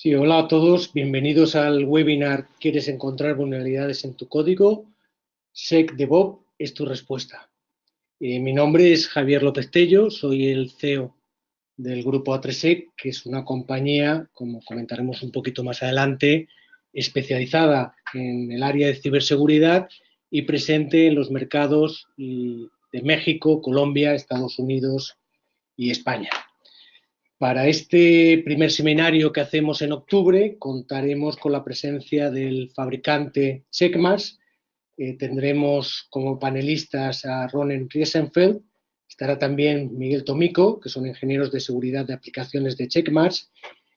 Sí, hola a todos, bienvenidos al webinar ¿Quieres encontrar vulnerabilidades en tu código? SecDevOps es tu respuesta. Mi nombre es Javier López Tello, soy el CEO del grupo A3Sec, que es una compañía, como comentaremos un poquito más adelante, especializada en el área de ciberseguridad y presente en los mercados de México, Colombia, Estados Unidos y España. Para este primer seminario que hacemos en octubre contaremos con la presencia del fabricante Checkmarx. Tendremos como panelistas a Ronen Riesenfeld, estará también Miguel Tomico, que son ingenieros de seguridad de aplicaciones de Checkmarx,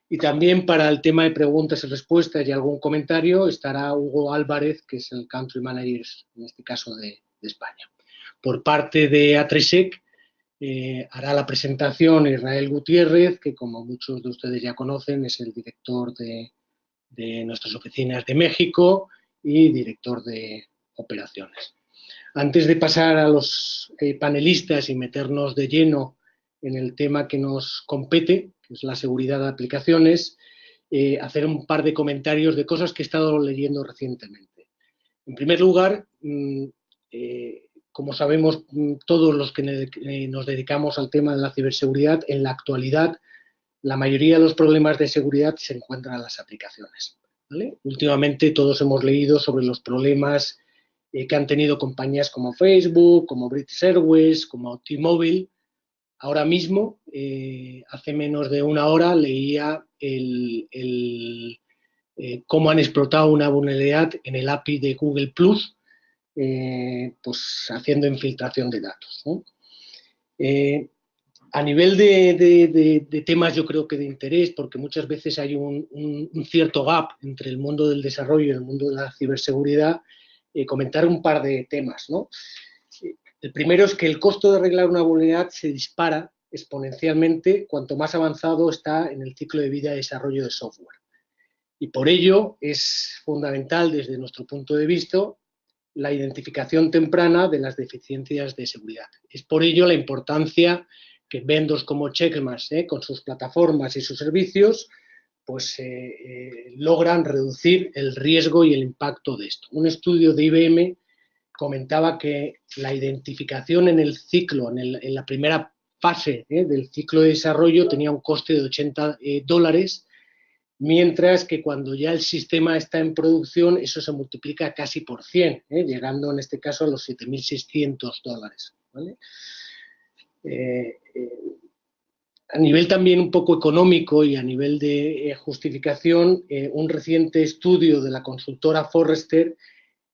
y también para el tema de preguntas y respuestas y algún comentario estará Hugo Álvarez, que es el Country Manager, en este caso de España. Por parte de A3Sec, hará la presentación Israel Gutiérrez, que como muchos de ustedes ya conocen es el director de nuestras oficinas de México y director de operaciones. Antes de pasar a los panelistas y meternos de lleno en el tema que nos compete, que es la seguridad de aplicaciones, hacer un par de comentarios de cosas que he estado leyendo recientemente. En primer lugar, como sabemos todos los que nos dedicamos al tema de la ciberseguridad, en la actualidad la mayoría de los problemas de seguridad se encuentran en las aplicaciones, ¿vale? Últimamente todos hemos leído sobre los problemas que han tenido compañías como Facebook, como British Airways, como T-Mobile. Ahora mismo, hace menos de una hora, leía cómo han explotado una vulnerabilidad en el API de Google Plus, pues haciendo infiltración de datos, ¿no? A nivel de temas, yo creo que de interés, porque muchas veces hay un cierto gap entre el mundo del desarrollo y el mundo de la ciberseguridad, comentar un par de temas, ¿no? El primero es que el costo de arreglar una vulnerabilidad se dispara exponencialmente cuanto más avanzado está en el ciclo de vida de desarrollo de software. Y por ello es fundamental, desde nuestro punto de vista, la identificación temprana de las deficiencias de seguridad. Es por ello la importancia que vendors como Checkmarx, con sus plataformas y sus servicios, pues logran reducir el riesgo y el impacto de esto. Un estudio de IBM comentaba que la identificación en el ciclo, en la primera fase del ciclo de desarrollo, tenía un coste de $80, mientras que cuando ya el sistema está en producción, eso se multiplica casi por 100, llegando en este caso a los $7.600, ¿vale? A nivel también un poco económico y a nivel de justificación, un reciente estudio de la consultora Forrester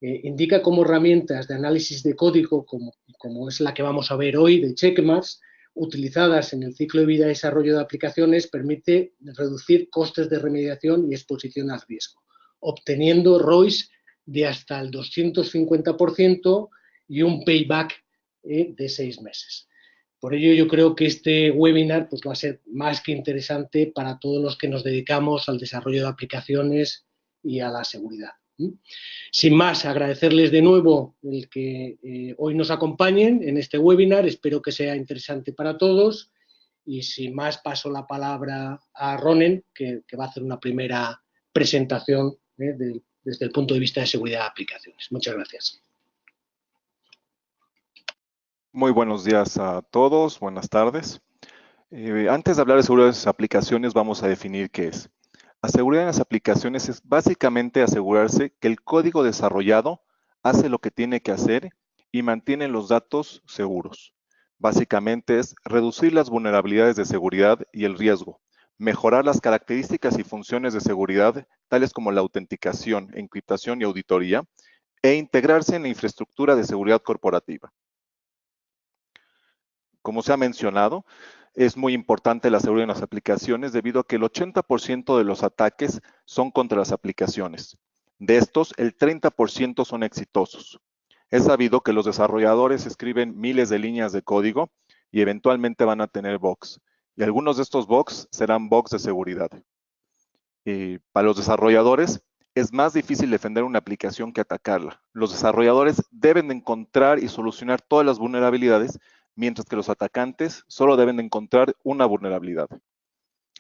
indica como herramientas de análisis de código, como es la que vamos a ver hoy de Checkmarx, utilizadas en el ciclo de vida de desarrollo de aplicaciones, permite reducir costes de remediación y exposición al riesgo, obteniendo ROIs de hasta el 250% y un payback de 6 meses. Por ello, yo creo que este webinar pues, va a ser más que interesante para todos los que nos dedicamos al desarrollo de aplicaciones y a la seguridad. Sin más, agradecerles de nuevo el que hoy nos acompañen en este webinar. Espero que sea interesante para todos. Y sin más, paso la palabra a Ronen, que va a hacer una primera presentación desde el punto de vista de seguridad de aplicaciones. Muchas gracias. Muy buenos días a todos, buenas tardes. Antes de hablar de seguridad de las aplicaciones, vamos a definir qué es. La seguridad en las aplicaciones es básicamente asegurarse que el código desarrollado hace lo que tiene que hacer y mantiene los datos seguros. Básicamente es reducir las vulnerabilidades de seguridad y el riesgo, mejorar las características y funciones de seguridad, tales como la autenticación, encriptación y auditoría, e integrarse en la infraestructura de seguridad corporativa. Como se ha mencionado, es muy importante la seguridad en las aplicaciones debido a que el 80% de los ataques son contra las aplicaciones. De estos, el 30% son exitosos. Es sabido que los desarrolladores escriben miles de líneas de código y eventualmente van a tener bugs. Y algunos de estos bugs serán bugs de seguridad. Para los desarrolladores, es más difícil defender una aplicación que atacarla. Los desarrolladores deben de encontrar y solucionar todas las vulnerabilidades, mientras que los atacantes solo deben de encontrar una vulnerabilidad.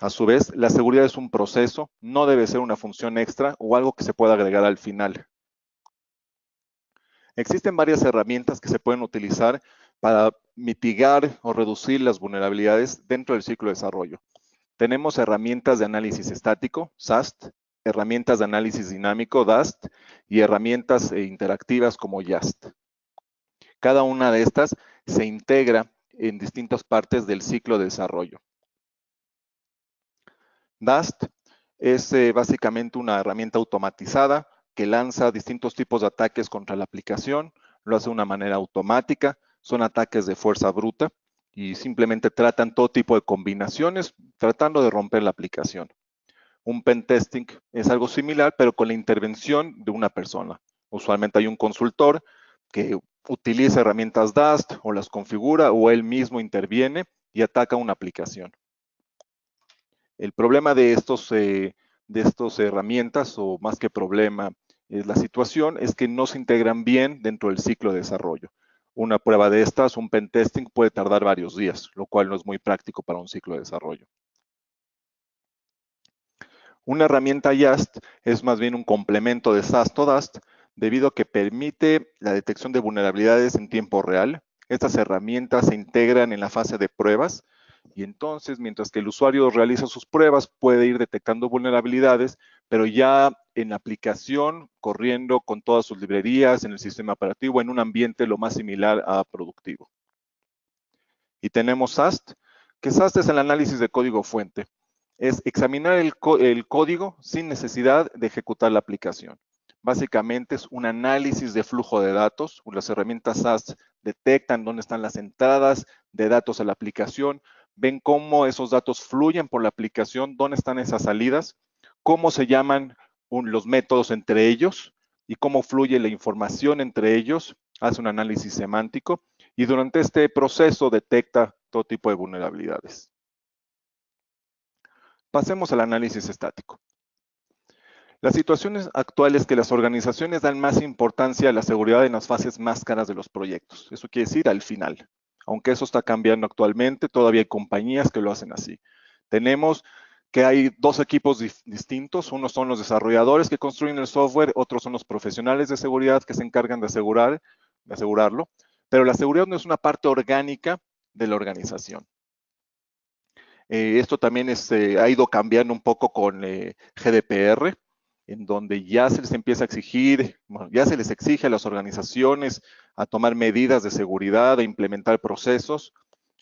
A su vez, la seguridad es un proceso, no debe ser una función extra o algo que se pueda agregar al final. Existen varias herramientas que se pueden utilizar para mitigar o reducir las vulnerabilidades dentro del ciclo de desarrollo. Tenemos herramientas de análisis estático, SAST, herramientas de análisis dinámico, DAST, y herramientas interactivas como YAST. Cada una de estas se integra en distintas partes del ciclo de desarrollo. DAST es básicamente una herramienta automatizada que lanza distintos tipos de ataques contra la aplicación, lo hace de una manera automática, son ataques de fuerza bruta y simplemente tratan todo tipo de combinaciones tratando de romper la aplicación. Un pentesting es algo similar, pero con la intervención de una persona. Usualmente hay un consultor que utiliza herramientas DAST o las configura o él mismo interviene y ataca una aplicación. El problema de estas herramientas, o más que problema, es la situación, es que no se integran bien dentro del ciclo de desarrollo. Una prueba de estas, un pentesting, puede tardar varios días, lo cual no es muy práctico para un ciclo de desarrollo. Una herramienta YAST es más bien un complemento de SAST o DAST, debido a que permite la detección de vulnerabilidades en tiempo real. Estas herramientas se integran en la fase de pruebas y entonces, mientras que el usuario realiza sus pruebas, puede ir detectando vulnerabilidades, pero ya en la aplicación, corriendo con todas sus librerías en el sistema operativo, en un ambiente lo más similar a productivo. Y tenemos SAST, que SAST es el análisis de código fuente. Es examinar el código sin necesidad de ejecutar la aplicación. Básicamente es un análisis de flujo de datos. Las herramientas SAST detectan dónde están las entradas de datos a la aplicación, ven cómo esos datos fluyen por la aplicación, dónde están esas salidas, cómo se llaman los métodos entre ellos y cómo fluye la información entre ellos. Hace un análisis semántico y durante este proceso detecta todo tipo de vulnerabilidades. Pasemos al análisis estático. La situación actual es que las organizaciones dan más importancia a la seguridad en las fases más caras de los proyectos. Eso quiere decir al final. Aunque eso está cambiando actualmente, todavía hay compañías que lo hacen así. Tenemos que hay dos equipos distintos. Unos son los desarrolladores que construyen el software, otros son los profesionales de seguridad que se encargan de asegurarlo. Pero la seguridad no es una parte orgánica de la organización. Esto también ha ido cambiando un poco con GDPR, en donde ya se les empieza a exigir, bueno, ya se les exige a las organizaciones a tomar medidas de seguridad, a implementar procesos,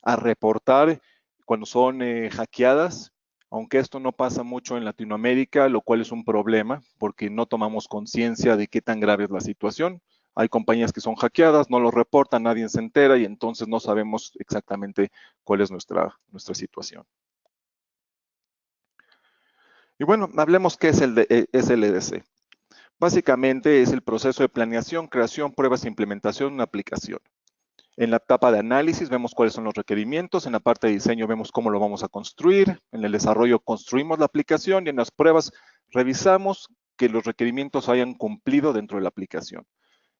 a reportar cuando son hackeadas, aunque esto no pasa mucho en Latinoamérica, lo cual es un problema porque no tomamos conciencia de qué tan grave es la situación. Hay compañías que son hackeadas, no lo reportan, nadie se entera y entonces no sabemos exactamente cuál es nuestra situación. Y bueno, hablemos qué es el SLDC. Básicamente es el proceso de planeación, creación, pruebas e implementación de una aplicación. En la etapa de análisis vemos cuáles son los requerimientos, en la parte de diseño vemos cómo lo vamos a construir, en el desarrollo construimos la aplicación y en las pruebas revisamos que los requerimientos hayan cumplido dentro de la aplicación.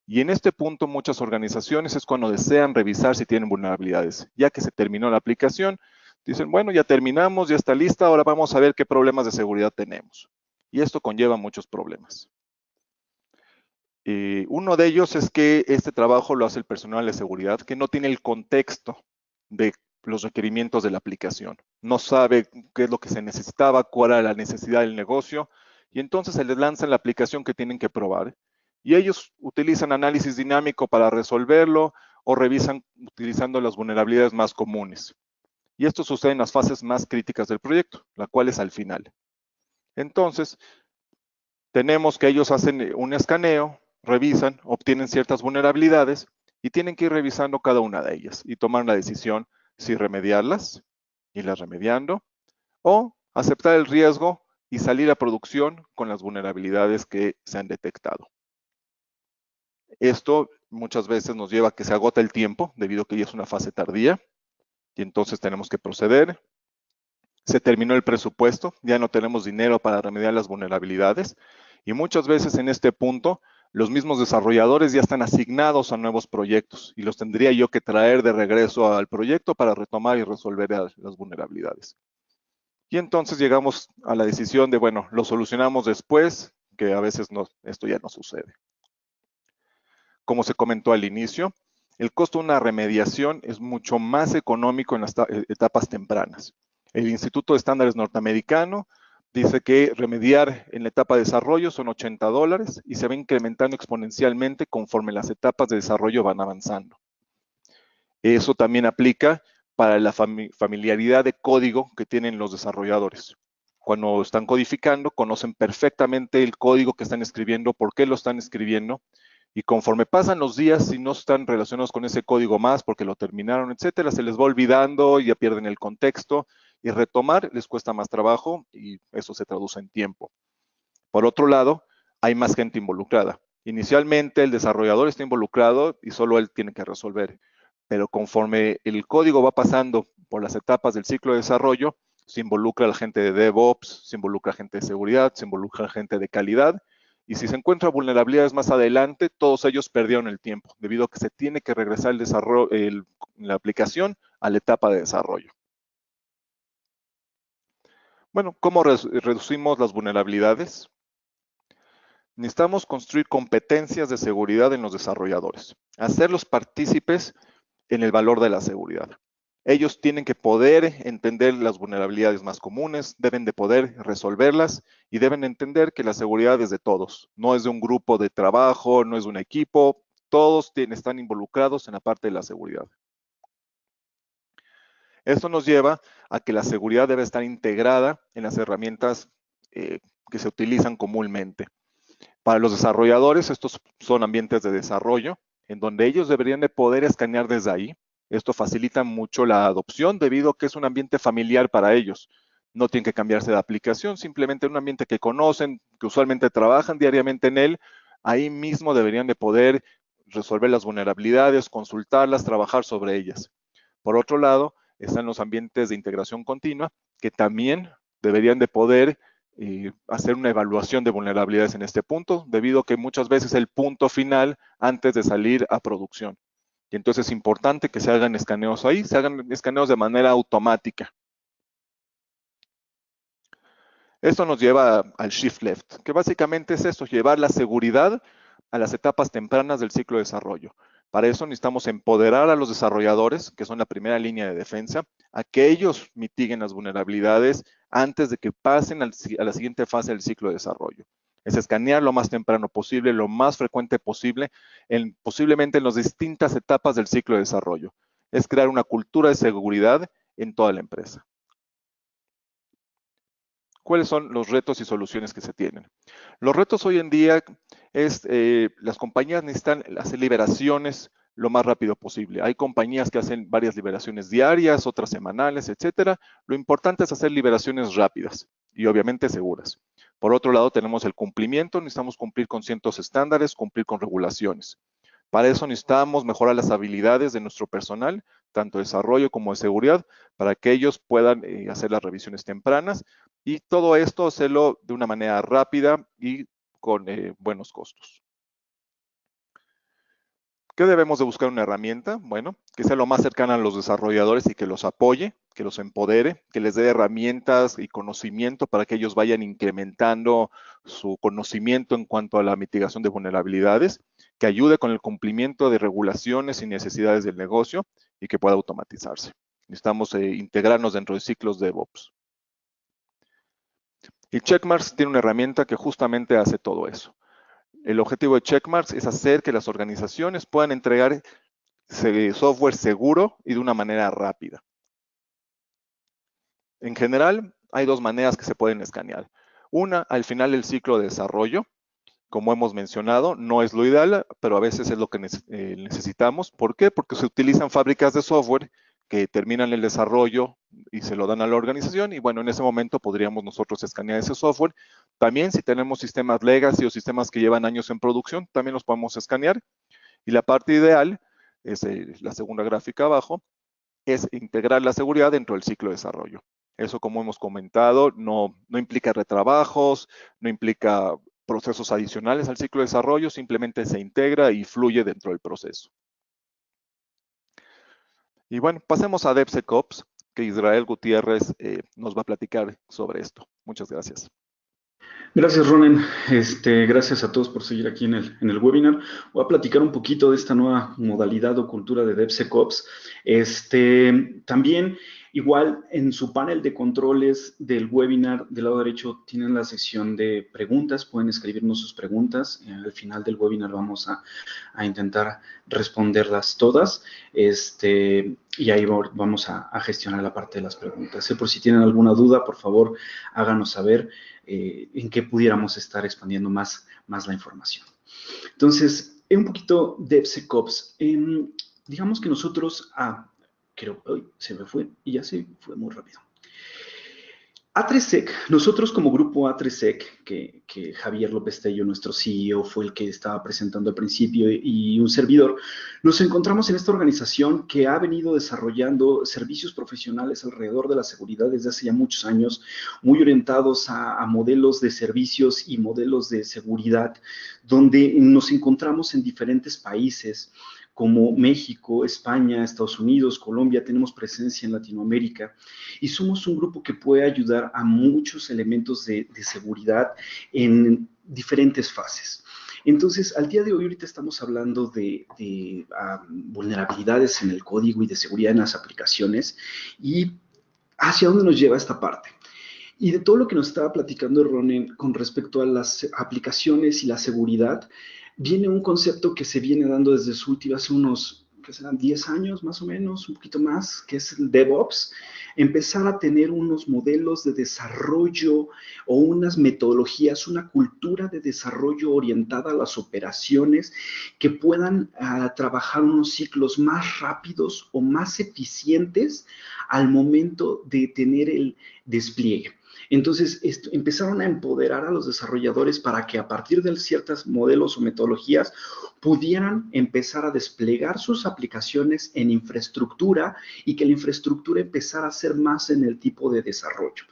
Y en este punto muchas organizaciones es cuando desean revisar si tienen vulnerabilidades. Ya que se terminó la aplicación, dicen, bueno, ya terminamos, ya está lista, ahora vamos a ver qué problemas de seguridad tenemos. Y esto conlleva muchos problemas. Uno de ellos es que este trabajo lo hace el personal de seguridad que no tiene el contexto de los requerimientos de la aplicación. No sabe qué es lo que se necesitaba, cuál era la necesidad del negocio, y entonces se les lanza la aplicación que tienen que probar. Y ellos utilizan análisis dinámico para resolverlo o revisan utilizando las vulnerabilidades más comunes. Y esto sucede en las fases más críticas del proyecto, la cual es al final. Entonces, tenemos que ellos hacen un escaneo, revisan, obtienen ciertas vulnerabilidades y tienen que ir revisando cada una de ellas y tomar la decisión si remediarlas, irlas remediando, o aceptar el riesgo y salir a producción con las vulnerabilidades que se han detectado. Esto muchas veces nos lleva a que se agota el tiempo debido a que ya es una fase tardía y entonces tenemos que proceder. Se terminó el presupuesto, ya no tenemos dinero para remediar las vulnerabilidades y muchas veces en este punto los mismos desarrolladores ya están asignados a nuevos proyectos y los tendría yo que traer de regreso al proyecto para retomar y resolver las vulnerabilidades. Y entonces llegamos a la decisión de, bueno, lo solucionamos después, que a veces no, esto ya no sucede. Como se comentó al inicio, el costo de una remediación es mucho más económico en las etapas tempranas. El Instituto de Estándares norteamericano dice que remediar en la etapa de desarrollo son $80 y se va incrementando exponencialmente conforme las etapas de desarrollo van avanzando. Eso también aplica para la familiaridad de código que tienen los desarrolladores. Cuando están codificando, conocen perfectamente el código que están escribiendo, por qué lo están escribiendo, y conforme pasan los días, si no están relacionados con ese código más porque lo terminaron, etcétera, se les va olvidando, ya pierden el contexto, y retomar les cuesta más trabajo y eso se traduce en tiempo. Por otro lado, hay más gente involucrada. Inicialmente el desarrollador está involucrado y solo él tiene que resolver, pero conforme el código va pasando por las etapas del ciclo de desarrollo, se involucra la gente de DevOps, se involucra gente de seguridad, se involucra gente de calidad, y si se encuentran vulnerabilidades más adelante, todos ellos perdieron el tiempo, debido a que se tiene que regresar el desarrollo, la aplicación a la etapa de desarrollo. Bueno, ¿cómo reducimos las vulnerabilidades? Necesitamos construir competencias de seguridad en los desarrolladores, hacerlos partícipes en el valor de la seguridad. Ellos tienen que poder entender las vulnerabilidades más comunes, deben de poder resolverlas y deben entender que la seguridad es de todos, no es de un grupo de trabajo, no es de un equipo, todos están involucrados en la parte de la seguridad. Esto nos lleva a que la seguridad debe estar integrada en las herramientas que se utilizan comúnmente. Para los desarrolladores, estos son ambientes de desarrollo, en donde ellos deberían de poder escanear desde ahí. Esto facilita mucho la adopción debido a que es un ambiente familiar para ellos. No tienen que cambiarse de aplicación, simplemente un ambiente que conocen, que usualmente trabajan diariamente en él. Ahí mismo deberían de poder resolver las vulnerabilidades, consultarlas, trabajar sobre ellas. Por otro lado, están los ambientes de integración continua, que también deberían de poder hacer una evaluación de vulnerabilidades en este punto, debido a que muchas veces el punto final antes de salir a producción. Y entonces es importante que se hagan escaneos ahí, se hagan escaneos de manera automática. Esto nos lleva al shift left, que básicamente es esto, llevar la seguridad a las etapas tempranas del ciclo de desarrollo. Para eso necesitamos empoderar a los desarrolladores, que son la primera línea de defensa, a que ellos mitiguen las vulnerabilidades antes de que pasen a la siguiente fase del ciclo de desarrollo. Es escanear lo más temprano posible, lo más frecuente posible, posiblemente en las distintas etapas del ciclo de desarrollo. Es crear una cultura de seguridad en toda la empresa. ¿Cuáles son los retos y soluciones que se tienen? Los retos hoy en día es, las compañías necesitan hacer liberaciones lo más rápido posible. Hay compañías que hacen varias liberaciones diarias, otras semanales, etcétera. Lo importante es hacer liberaciones rápidas y obviamente seguras. Por otro lado, tenemos el cumplimiento. Necesitamos cumplir con ciertos estándares, cumplir con regulaciones. Para eso necesitamos mejorar las habilidades de nuestro personal, tanto de desarrollo como de seguridad, para que ellos puedan hacer las revisiones tempranas y todo esto hacerlo de una manera rápida y con buenos costos. ¿Qué debemos de buscar una herramienta? Bueno, que sea lo más cercana a los desarrolladores y que los apoye, que los empodere, que les dé herramientas y conocimiento para que ellos vayan incrementando su conocimiento en cuanto a la mitigación de vulnerabilidades, que ayude con el cumplimiento de regulaciones y necesidades del negocio y que pueda automatizarse. Necesitamos integrarnos dentro de ciclos de DevOps. Y Checkmarx tiene una herramienta que justamente hace todo eso. El objetivo de Checkmarx es hacer que las organizaciones puedan entregar software seguro y de una manera rápida. En general, hay dos maneras que se pueden escanear. Una, al final del ciclo de desarrollo. Como hemos mencionado, no es lo ideal, pero a veces es lo que necesitamos. ¿Por qué? Porque se utilizan fábricas de software que terminan el desarrollo y se lo dan a la organización y bueno, en ese momento podríamos nosotros escanear ese software. También si tenemos sistemas legacy o sistemas que llevan años en producción, también los podemos escanear. Y la parte ideal, es la segunda gráfica abajo, es integrar la seguridad dentro del ciclo de desarrollo. Eso, como hemos comentado, no implica retrabajos, no implica procesos adicionales al ciclo de desarrollo, simplemente se integra y fluye dentro del proceso. Y bueno, pasemos a DevSecOps. que Israel Gutiérrez nos va a platicar sobre esto. Muchas gracias. Gracias, Ronen. Gracias a todos por seguir aquí en el webinar. Voy a platicar un poquito de esta nueva modalidad o cultura de DevSecOps. También, igual, en su panel de controles del webinar, del lado derecho, tienen la sección de preguntas. Pueden escribirnos sus preguntas. Al final del webinar vamos a intentar responderlas todas. Y ahí vamos a gestionar la parte de las preguntas. Por si tienen alguna duda, por favor, háganos saber en qué pudiéramos estar expandiendo más la información. Entonces, un poquito DevSecOps. Digamos que nosotros, se me fue y ya se fue muy rápido. A3Sec, nosotros como grupo A3Sec, que Javier López Tello, nuestro CEO, fue el que estaba presentando al principio y un servidor, nos encontramos en esta organización que ha venido desarrollando servicios profesionales alrededor de la seguridad desde hace ya muchos años, muy orientados a modelos de servicios y modelos de seguridad, donde nos encontramos en diferentes países, como México, España, Estados Unidos, Colombia, tenemos presencia en Latinoamérica y somos un grupo que puede ayudar a muchos elementos de seguridad en diferentes fases. Entonces, al día de hoy, ahorita estamos hablando de vulnerabilidades en el código y de seguridad en las aplicaciones y hacia dónde nos lleva esta parte. Y de todo lo que nos estaba platicando Ronen con respecto a las aplicaciones y la seguridad, viene un concepto que se viene dando desde su última, hace unos, que serán 10 años más o menos, un poquito más, que es el DevOps. Empezar a tener unos modelos de desarrollo o unas metodologías, una cultura de desarrollo orientada a las operaciones que puedan trabajar unos ciclos más rápidos o más eficientes al momento de tener el despliegue. Entonces, empezaron a empoderar a los desarrolladores para que a partir de ciertos modelos o metodologías pudieran empezar a desplegar sus aplicaciones en infraestructura y que la infraestructura empezara a ser más en el tipo de desarrollo.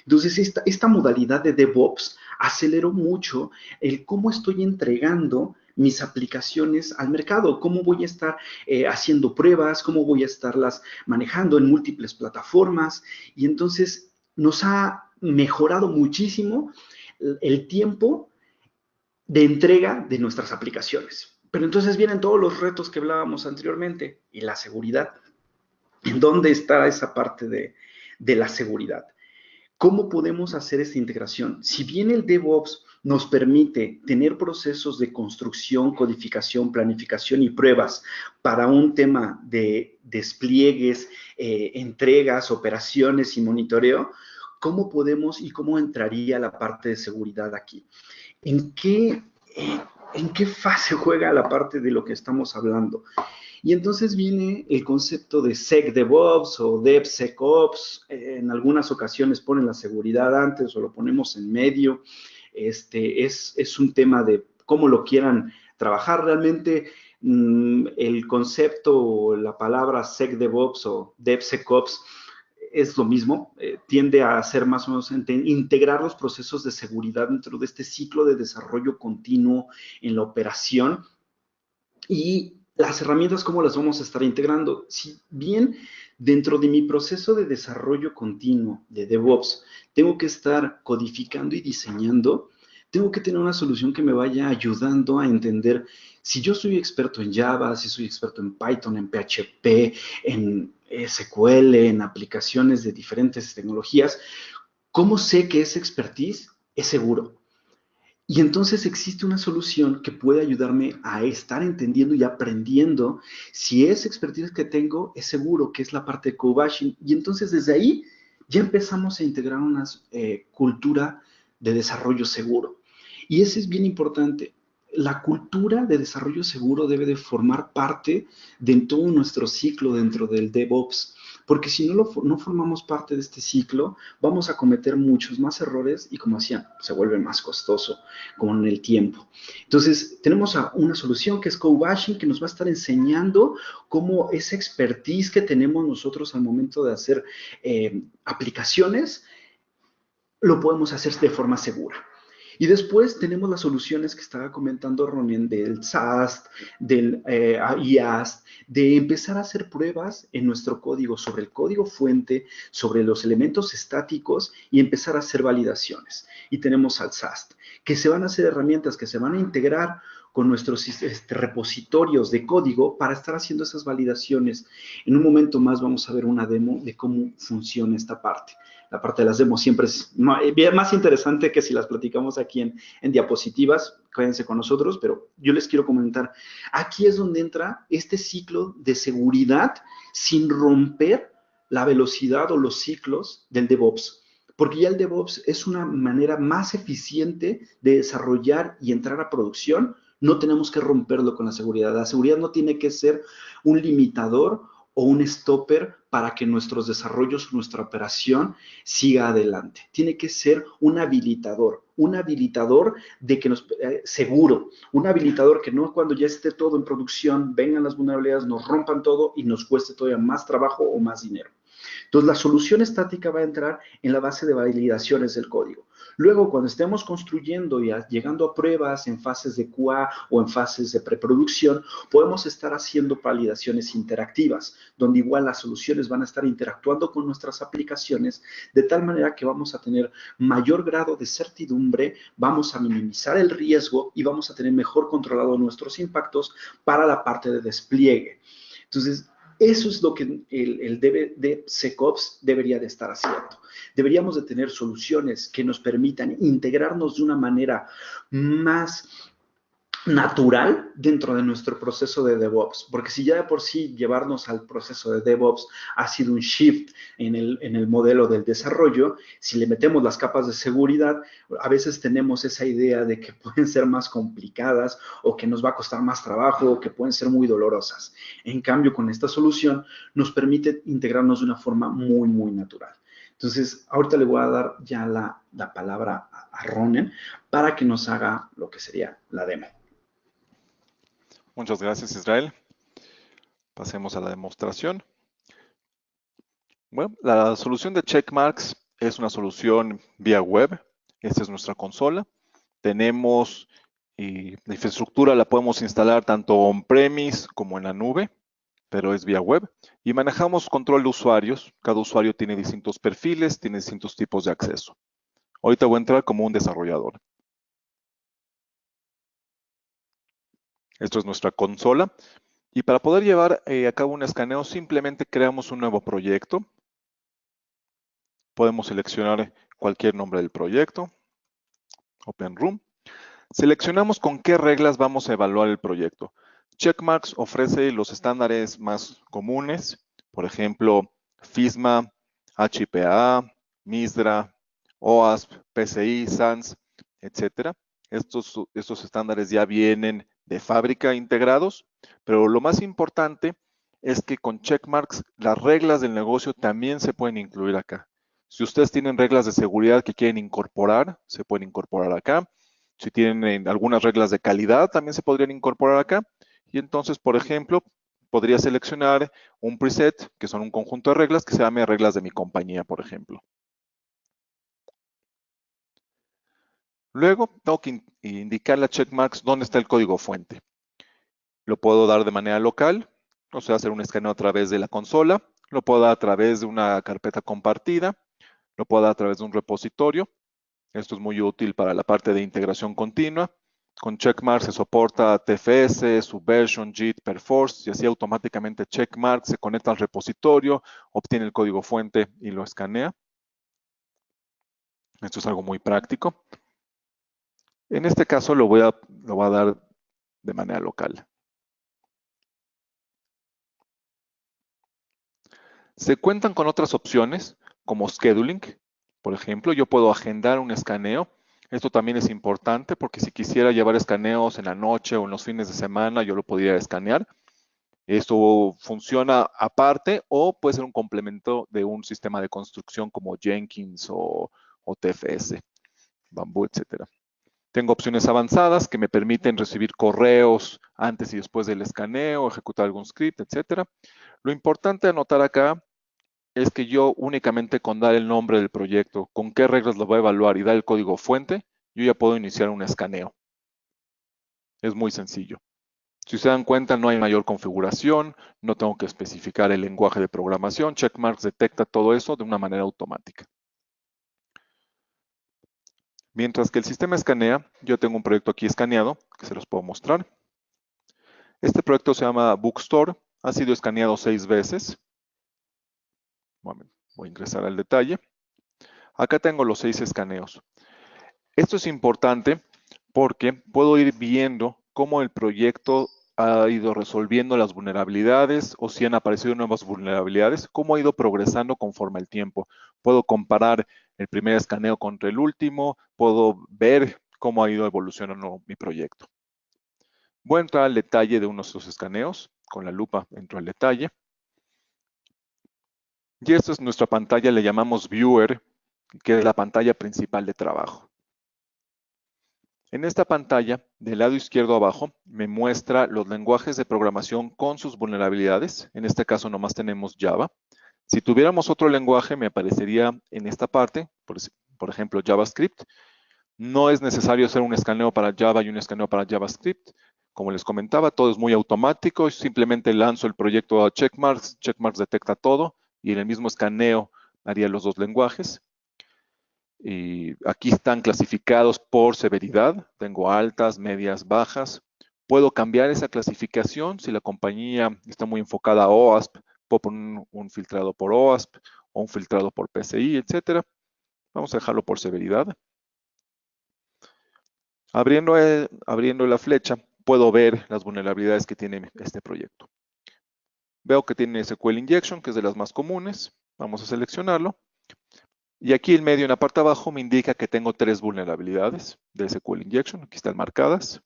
Entonces, esta modalidad de DevOps aceleró mucho el cómo estoy entregando mis aplicaciones al mercado, cómo voy a estar haciendo pruebas, cómo voy a estarlas manejando en múltiples plataformas. Y entonces nos ha mejorado muchísimo el tiempo de entrega de nuestras aplicaciones. Pero entonces vienen todos los retos que hablábamos anteriormente y la seguridad. ¿En dónde está esa parte de la seguridad? ¿Cómo podemos hacer esta integración? Si bien el DevOps nos permite tener procesos de construcción, codificación, planificación y pruebas para un tema de despliegues, entregas, operaciones y monitoreo, ¿cómo podemos y cómo entraría la parte de seguridad aquí? ¿En qué fase juega la parte de lo que estamos hablando? Y entonces viene el concepto de SecDevOps o DevSecOps. En algunas ocasiones ponen la seguridad antes o lo ponemos en medio. Es un tema de cómo lo quieran trabajar. Realmente el concepto o la palabra SecDevOps o DevSecOps es lo mismo, tiende a ser más o menos integrar los procesos de seguridad dentro de este ciclo de desarrollo continuo en la operación y las herramientas, ¿cómo las vamos a estar integrando? Si bien dentro de mi proceso de desarrollo continuo de DevOps tengo que estar codificando y diseñando, tengo que tener una solución que me vaya ayudando a entender si yo soy experto en Java, si soy experto en Python, en PHP, en SQL, en aplicaciones de diferentes tecnologías, ¿cómo sé que esa expertise es seguro? Y entonces existe una solución que puede ayudarme a estar entendiendo y aprendiendo si esa expertise que tengo es seguro, que es la parte de co-bashing. Y entonces desde ahí ya empezamos a integrar una cultura de desarrollo seguro. Y eso es bien importante. La cultura de desarrollo seguro debe de formar parte de todo nuestro ciclo dentro del DevOps, porque si no formamos parte de este ciclo, vamos a cometer muchos más errores y como decía, se vuelve más costoso con el tiempo. Entonces, tenemos una solución que es co-bashing, que nos va a estar enseñando cómo esa expertise que tenemos nosotros al momento de hacer aplicaciones, lo podemos hacer de forma segura. Y después tenemos las soluciones que estaba comentando Ronen del SAST, del IAST, de empezar a hacer pruebas en nuestro código sobre el código fuente, sobre los elementos estáticos y empezar a hacer validaciones. Y tenemos al SAST, que se van a hacer herramientas que se van a integrar con nuestros repositorios de código para estar haciendo esas validaciones. En un momento más vamos a ver una demo de cómo funciona esta parte. La parte de las demos siempre es más interesante que si las platicamos aquí en diapositivas. Quédense con nosotros, pero yo les quiero comentar. Aquí es donde entra este ciclo de seguridad sin romper la velocidad o los ciclos del DevOps. Porque ya el DevOps es una manera más eficiente de desarrollar y entrar a producción. No tenemos que romperlo con la seguridad. La seguridad no tiene que ser un limitador o un stopper para que nuestros desarrollos, nuestra operación siga adelante. Tiene que ser un habilitador de que nos, seguro, un habilitador que no cuando ya esté todo en producción, vengan las vulnerabilidades, nos rompan todo y nos cueste todavía más trabajo o más dinero. Entonces, la solución estática va a entrar en la base de validaciones del código. Luego, cuando estemos construyendo y llegando a pruebas en fases de QA o en fases de preproducción, podemos estar haciendo validaciones interactivas, donde igual las soluciones van a estar interactuando con nuestras aplicaciones, de tal manera que vamos a tener mayor grado de certidumbre, vamos a minimizar el riesgo y vamos a tener mejor controlado nuestros impactos para la parte de despliegue. Entonces, eso es lo que el DevSecOps debería de estar haciendo. Deberíamos de tener soluciones que nos permitan integrarnos de una manera más natural dentro de nuestro proceso de DevOps, porque si ya de por sí llevarnos al proceso de DevOps ha sido un shift en el modelo del desarrollo, si le metemos las capas de seguridad, a veces tenemos esa idea de que pueden ser más complicadas o que nos va a costar más trabajo o que pueden ser muy dolorosas. En cambio, con esta solución nos permite integrarnos de una forma muy, muy natural. Entonces, ahorita le voy a dar ya la palabra a Ronen para que nos haga lo que sería la demo. Muchas gracias, Israel. Pasemos a la demostración. Bueno, la solución de Checkmarx es una solución vía web. Esta es nuestra consola. Tenemos la infraestructura, la podemos instalar tanto on-premise como en la nube, pero es vía web. Y manejamos control de usuarios. Cada usuario tiene distintos perfiles, tiene distintos tipos de acceso. Ahorita voy a entrar como un desarrollador. Esto es nuestra consola. Y para poder llevar a cabo un escaneo, simplemente creamos un nuevo proyecto. Podemos seleccionar cualquier nombre del proyecto. Open Room. Seleccionamos con qué reglas vamos a evaluar el proyecto. Checkmarx ofrece los estándares más comunes, por ejemplo, FISMA, HPAA, MISDRA, OASP, PCI, SANS, etc. Estos estándares ya vienen de fábrica integrados, pero lo más importante es que con Checkmarx las reglas del negocio también se pueden incluir acá. Si ustedes tienen reglas de seguridad que quieren incorporar, se pueden incorporar acá. Si tienen algunas reglas de calidad, también se podrían incorporar acá. Y entonces, por ejemplo, podría seleccionar un preset, que son un conjunto de reglas, que se llame reglas de mi compañía, por ejemplo. Luego, tengo que indicarle a Checkmarx dónde está el código fuente. Lo puedo dar de manera local, o sea, hacer un escaneo a través de la consola. Lo puedo dar a través de una carpeta compartida. Lo puedo dar a través de un repositorio. Esto es muy útil para la parte de integración continua. Con Checkmarx se soporta TFS, Subversion, JIT, Perforce, y así automáticamente Checkmarx se conecta al repositorio, obtiene el código fuente y lo escanea. Esto es algo muy práctico. En este caso lo voy a dar de manera local. Se cuentan con otras opciones como scheduling. Por ejemplo, yo puedo agendar un escaneo. Esto también es importante porque si quisiera llevar escaneos en la noche o en los fines de semana, yo lo podría escanear. Esto funciona aparte o puede ser un complemento de un sistema de construcción como Jenkins o TFS, Bamboo, etc. Tengo opciones avanzadas que me permiten recibir correos antes y después del escaneo, ejecutar algún script, etc. Lo importante a anotar acá es que yo únicamente con dar el nombre del proyecto, con qué reglas lo voy a evaluar y dar el código fuente, yo ya puedo iniciar un escaneo. Es muy sencillo. Si se dan cuenta, no hay mayor configuración, no tengo que especificar el lenguaje de programación. Checkmarx detecta todo eso de una manera automática. Mientras que el sistema escanea, yo tengo un proyecto aquí escaneado que se los puedo mostrar. Este proyecto se llama Bookstore, ha sido escaneado 6 veces. Voy a ingresar al detalle. Acá tengo los 6 escaneos. Esto es importante porque puedo ir viendo cómo el proyecto ha ido resolviendo las vulnerabilidades o si han aparecido nuevas vulnerabilidades, cómo ha ido progresando conforme el tiempo. Puedo comparar el primer escaneo contra el último, puedo ver cómo ha ido evolucionando mi proyecto. Voy a entrar al detalle de uno de estos escaneos. Con la lupa entro al detalle. Y esta es nuestra pantalla, le llamamos Viewer, que es la pantalla principal de trabajo. En esta pantalla, del lado izquierdo abajo, me muestra los lenguajes de programación con sus vulnerabilidades. En este caso nomás tenemos Java. Si tuviéramos otro lenguaje, me aparecería en esta parte, por ejemplo, JavaScript. No es necesario hacer un escaneo para Java y un escaneo para JavaScript. Como les comentaba, todo es muy automático. Simplemente lanzo el proyecto a Checkmarx. Checkmarx detecta todo y en el mismo escaneo haría los dos lenguajes. Y aquí están clasificados por severidad. Tengo altas, medias, bajas. Puedo cambiar esa clasificación. Si la compañía está muy enfocada a OASP, puedo poner un filtrado por OASP o un filtrado por PCI, etc. Vamos a dejarlo por severidad. Abriendo la flecha, puedo ver las vulnerabilidades que tiene este proyecto. Veo que tiene SQL Injection, que es de las más comunes. Vamos a seleccionarlo. Y aquí en medio, en la parte de abajo, me indica que tengo 3 vulnerabilidades de SQL Injection. Aquí están marcadas.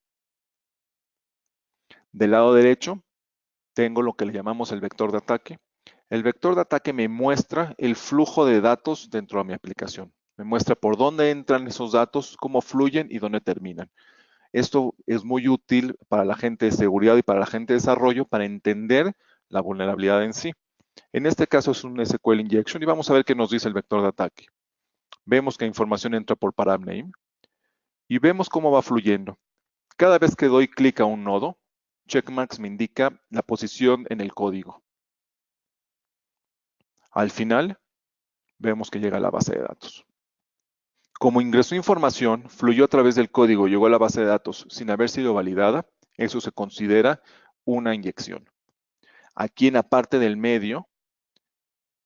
Del lado derecho, tengo lo que le llamamos el vector de ataque. El vector de ataque me muestra el flujo de datos dentro de mi aplicación. Me muestra por dónde entran esos datos, cómo fluyen y dónde terminan. Esto es muy útil para la gente de seguridad y para la gente de desarrollo para entender la vulnerabilidad en sí. En este caso es un SQL Injection y vamos a ver qué nos dice el vector de ataque. Vemos que la información entra por param_name y vemos cómo va fluyendo. Cada vez que doy clic a un nodo, Checkmarx me indica la posición en el código. Al final, vemos que llega a la base de datos. Como ingresó información, fluyó a través del código, llegó a la base de datos sin haber sido validada, eso se considera una inyección. Aquí en la parte del medio,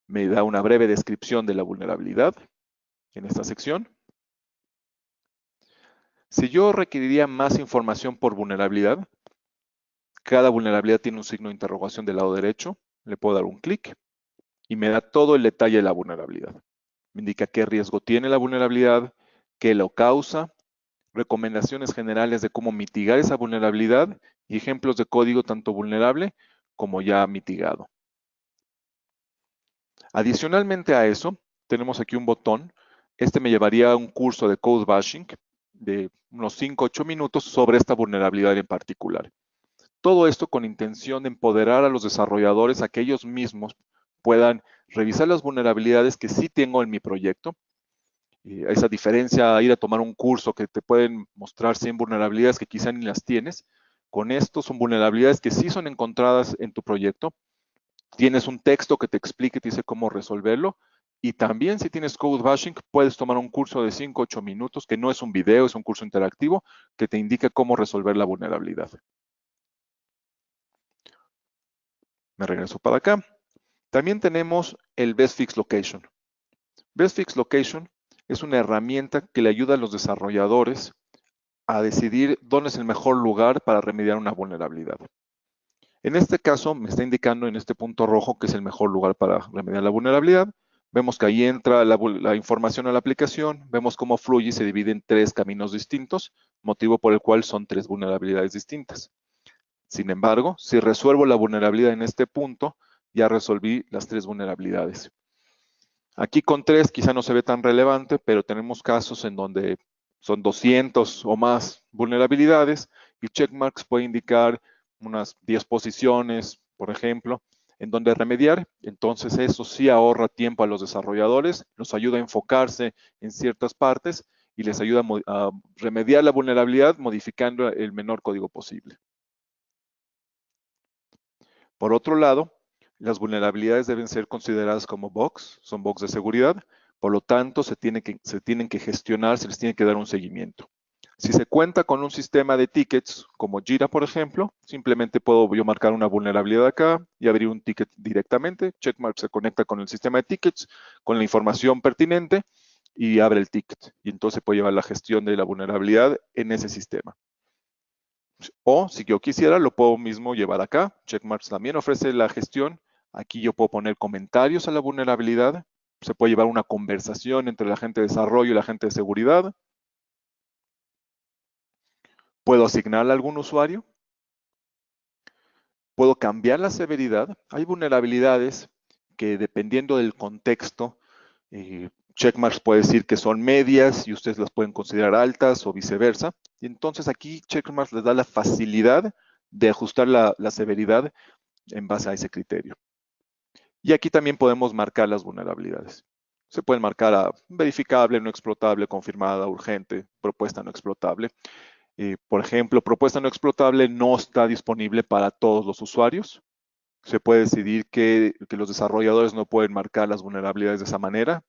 me da una breve descripción de la vulnerabilidad en esta sección. Si yo requeriría más información por vulnerabilidad, cada vulnerabilidad tiene un signo de interrogación del lado derecho, le puedo dar un clic y me da todo el detalle de la vulnerabilidad. Me indica qué riesgo tiene la vulnerabilidad, qué lo causa, recomendaciones generales de cómo mitigar esa vulnerabilidad y ejemplos de código tanto vulnerable como ya mitigado. Adicionalmente a eso, tenemos aquí un botón. Este me llevaría a un curso de code bashing de unos 5-8 minutos sobre esta vulnerabilidad en particular. Todo esto con intención de empoderar a los desarrolladores a que ellos mismos puedan revisar las vulnerabilidades que sí tengo en mi proyecto. Y esa diferencia a ir a tomar un curso que te pueden mostrar 100 vulnerabilidades que quizá ni las tienes. Con esto son vulnerabilidades que sí son encontradas en tu proyecto. Tienes un texto que te explique, te dice cómo resolverlo. Y también si tienes code bashing, puedes tomar un curso de 5-8 minutos, que no es un video, es un curso interactivo, que te indica cómo resolver la vulnerabilidad. Me regreso para acá. También tenemos el Best Fix Location. Best Fix Location es una herramienta que le ayuda a los desarrolladores a decidir dónde es el mejor lugar para remediar una vulnerabilidad. En este caso, me está indicando en este punto rojo que es el mejor lugar para remediar la vulnerabilidad. Vemos que ahí entra la información a la aplicación, vemos cómo fluye y se divide en 3 caminos distintos, motivo por el cual son 3 vulnerabilidades distintas. Sin embargo, si resuelvo la vulnerabilidad en este punto, ya resolví las 3 vulnerabilidades. Aquí con 3 quizá no se ve tan relevante, pero tenemos casos en donde son 200 o más vulnerabilidades y Checkmarx puede indicar unas 10 posiciones, por ejemplo, en donde remediar. Entonces eso sí ahorra tiempo a los desarrolladores, los ayuda a enfocarse en ciertas partes y les ayuda a remediar la vulnerabilidad modificando el menor código posible. Por otro lado, las vulnerabilidades deben ser consideradas como bugs, son bugs de seguridad, por lo tanto se tienen que gestionar, se les tiene que dar un seguimiento. Si se cuenta con un sistema de tickets como Jira, por ejemplo, simplemente puedo yo marcar una vulnerabilidad acá y abrir un ticket directamente. Checkmark se conecta con el sistema de tickets, con la información pertinente y abre el ticket. Y entonces puedo llevar la gestión de la vulnerabilidad en ese sistema. O si yo quisiera, lo puedo mismo llevar acá. Checkmarks también ofrece la gestión. Aquí yo puedo poner comentarios a la vulnerabilidad. Se puede llevar una conversación entre la gente de desarrollo y la gente de seguridad. Puedo asignarle a algún usuario. Puedo cambiar la severidad. Hay vulnerabilidades que dependiendo del contexto, Checkmarks puede decir que son medias y ustedes las pueden considerar altas o viceversa. Y entonces aquí Checkmarks les da la facilidad de ajustar la severidad en base a ese criterio. Y aquí también podemos marcar las vulnerabilidades. Se pueden marcar a verificable, no explotable, confirmada, urgente, propuesta no explotable. Por ejemplo, propuesta no explotable no está disponible para todos los usuarios. Se puede decidir que los desarrolladores no pueden marcar las vulnerabilidades de esa manera,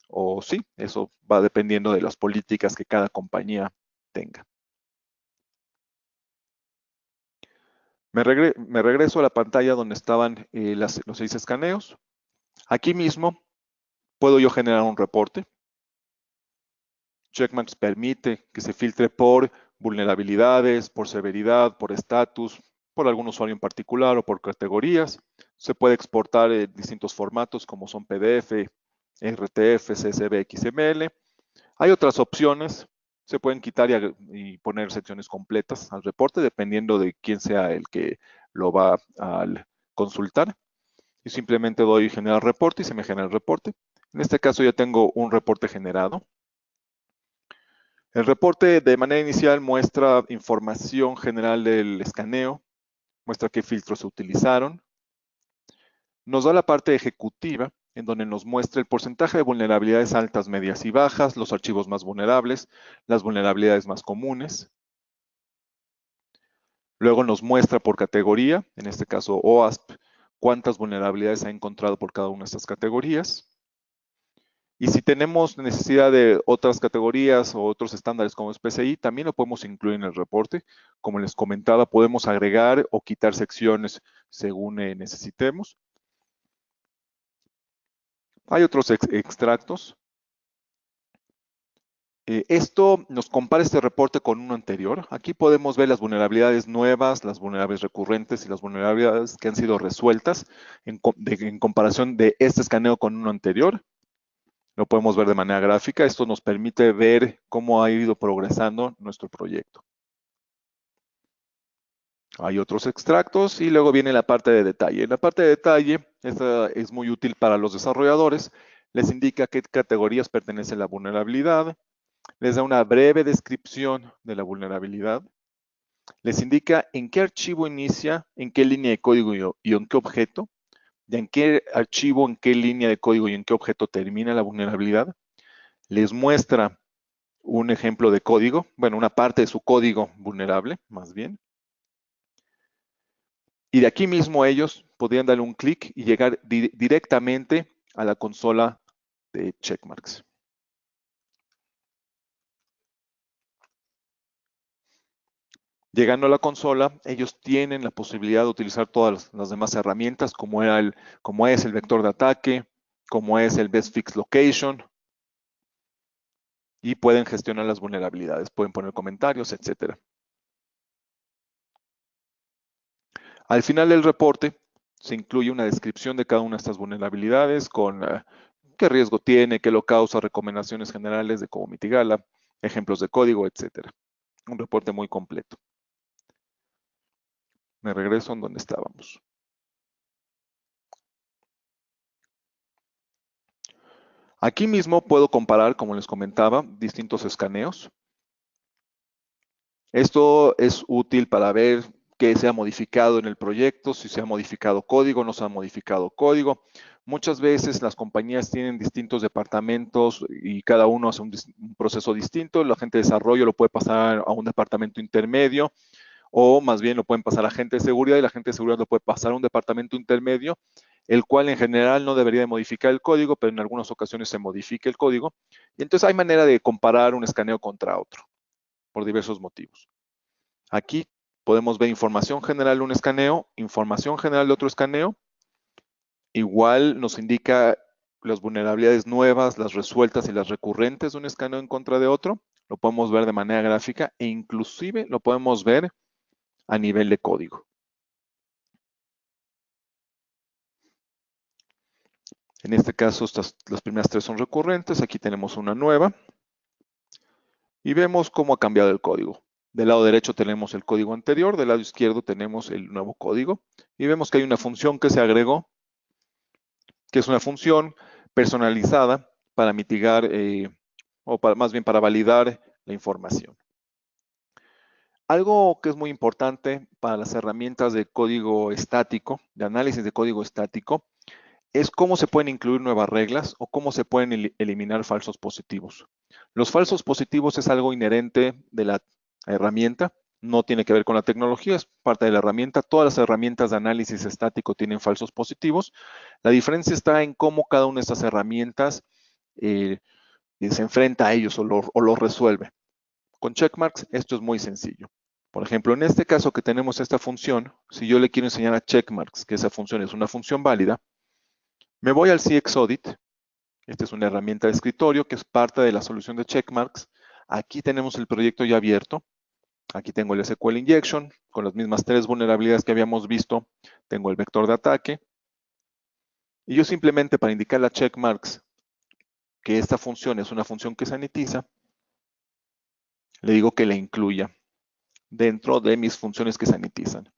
o sí, eso va dependiendo de las políticas que cada compañía tenga. Me regreso a la pantalla donde estaban los 6 escaneos. Aquí mismo puedo yo generar un reporte. Checkmarks permite que se filtre por vulnerabilidades, por severidad, por estatus, por algún usuario en particular o por categorías. Se puede exportar en distintos formatos como son PDF, RTF, CSV, XML. Hay otras opciones. Se pueden quitar y poner secciones completas al reporte dependiendo de quién sea el que lo va a consultar. Y simplemente doy generar reporte y se me genera el reporte. En este caso ya tengo un reporte generado. El reporte de manera inicial muestra información general del escaneo, muestra qué filtros se utilizaron. Nos da la parte ejecutiva, en donde nos muestra el porcentaje de vulnerabilidades altas, medias y bajas, los archivos más vulnerables, las vulnerabilidades más comunes. Luego nos muestra por categoría, en este caso OASP, cuántas vulnerabilidades ha encontrado por cada una de estas categorías. Y si tenemos necesidad de otras categorías o otros estándares como es PCI, también lo podemos incluir en el reporte. Como les comentaba, podemos agregar o quitar secciones según necesitemos. Hay otros extractos. Esto nos compara este reporte con uno anterior. Aquí podemos ver las vulnerabilidades nuevas, las vulnerabilidades recurrentes y las vulnerabilidades que han sido resueltas en comparación de este escaneo con uno anterior. Lo podemos ver de manera gráfica. Esto nos permite ver cómo ha ido progresando nuestro proyecto. Hay otros extractos y luego viene la parte de detalle. En la parte de detalle, esta es muy útil para los desarrolladores. Les indica qué categorías pertenece la vulnerabilidad. Les da una breve descripción de la vulnerabilidad. Les indica en qué archivo inicia, en qué línea de código y en qué objeto. Y en qué archivo, en qué línea de código y en qué objeto termina la vulnerabilidad. Les muestra un ejemplo de código, bueno, una parte de su código vulnerable, más bien. Y de aquí mismo ellos podrían darle un clic y llegar directamente a la consola de Checkmarks. Llegando a la consola, ellos tienen la posibilidad de utilizar todas las demás herramientas, como es el vector de ataque, como es el Best Fix Location, y pueden gestionar las vulnerabilidades, pueden poner comentarios, etc. Al final del reporte, se incluye una descripción de cada una de estas vulnerabilidades con qué riesgo tiene, qué lo causa, recomendaciones generales de cómo mitigarla, ejemplos de código, etc. Un reporte muy completo. Me regreso en donde estábamos. Aquí mismo puedo comparar, como les comentaba, distintos escaneos. Esto es útil para ver que se ha modificado en el proyecto, si se ha modificado código, no se ha modificado código. Muchas veces las compañías tienen distintos departamentos y cada uno hace un proceso distinto. La gente de desarrollo lo puede pasar a un departamento intermedio, o más bien lo pueden pasar a gente de seguridad, y la gente de seguridad lo puede pasar a un departamento intermedio, el cual en general no debería de modificar el código, pero en algunas ocasiones se modifica el código. Y entonces hay manera de comparar un escaneo contra otro, por diversos motivos. Aquí podemos ver información general de un escaneo, información general de otro escaneo. Igual nos indica las vulnerabilidades nuevas, las resueltas y las recurrentes de un escaneo en contra de otro. Lo podemos ver de manera gráfica e inclusive lo podemos ver a nivel de código. En este caso, las primeras tres son recurrentes. Aquí tenemos una nueva. Y vemos cómo ha cambiado el código. Del lado derecho tenemos el código anterior, del lado izquierdo tenemos el nuevo código. Y vemos que hay una función que se agregó, que es una función personalizada para mitigar, más bien para validar la información. Algo que es muy importante para las herramientas de código estático, de análisis de código estático, es cómo se pueden incluir nuevas reglas o cómo se pueden eliminar falsos positivos. Los falsos positivos es algo inherente de la herramienta, no tiene que ver con la tecnología, es parte de la herramienta. Todas las herramientas de análisis estático tienen falsos positivos. La diferencia está en cómo cada una de estas herramientas se enfrenta a ellos o los resuelve. Con checkmarks esto es muy sencillo. Por ejemplo, en este caso que tenemos esta función, si yo le quiero enseñar a checkmarks que esa función es una función válida, me voy al CXAudit. Esta es una herramienta de escritorio que es parte de la solución de checkmarks. Aquí tenemos el proyecto ya abierto. Aquí tengo el SQL Injection con las mismas tres vulnerabilidades que habíamos visto. Tengo el vector de ataque. Y yo simplemente para indicarle a checkmarks que esta función es una función que sanitiza, le digo que la incluya dentro de mis funciones que sanitizan.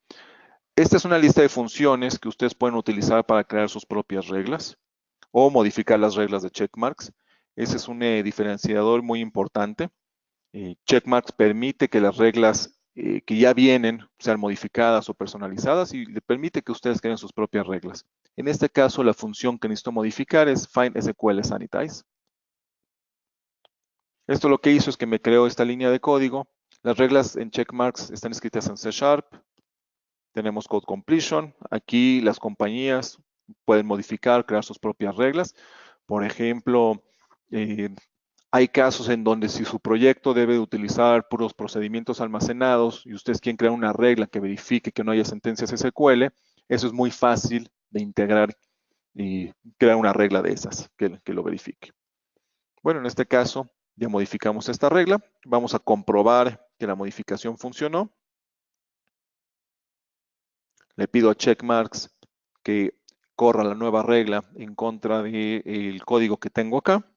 Esta es una lista de funciones que ustedes pueden utilizar para crear sus propias reglas o modificar las reglas de checkmarks. Ese es un diferenciador muy importante. Checkmarks permite que las reglas que ya vienen sean modificadas o personalizadas y le permite que ustedes creen sus propias reglas. En este caso, la función que necesito modificar es find SQL sanitize. Esto lo que hizo es que me creó esta línea de código. Las reglas en checkmarks están escritas en C#. Tenemos code completion. Aquí las compañías pueden modificar, crear sus propias reglas. Por ejemplo, hay casos en donde si su proyecto debe utilizar puros procedimientos almacenados y ustedes quieren crear una regla que verifique que no haya sentencias SQL, eso es muy fácil de integrar y crear una regla de esas que lo verifique. Bueno, en este caso ya modificamos esta regla. Vamos a comprobar que la modificación funcionó. Le pido a checkmarks que corra la nueva regla en contra del código que tengo acá.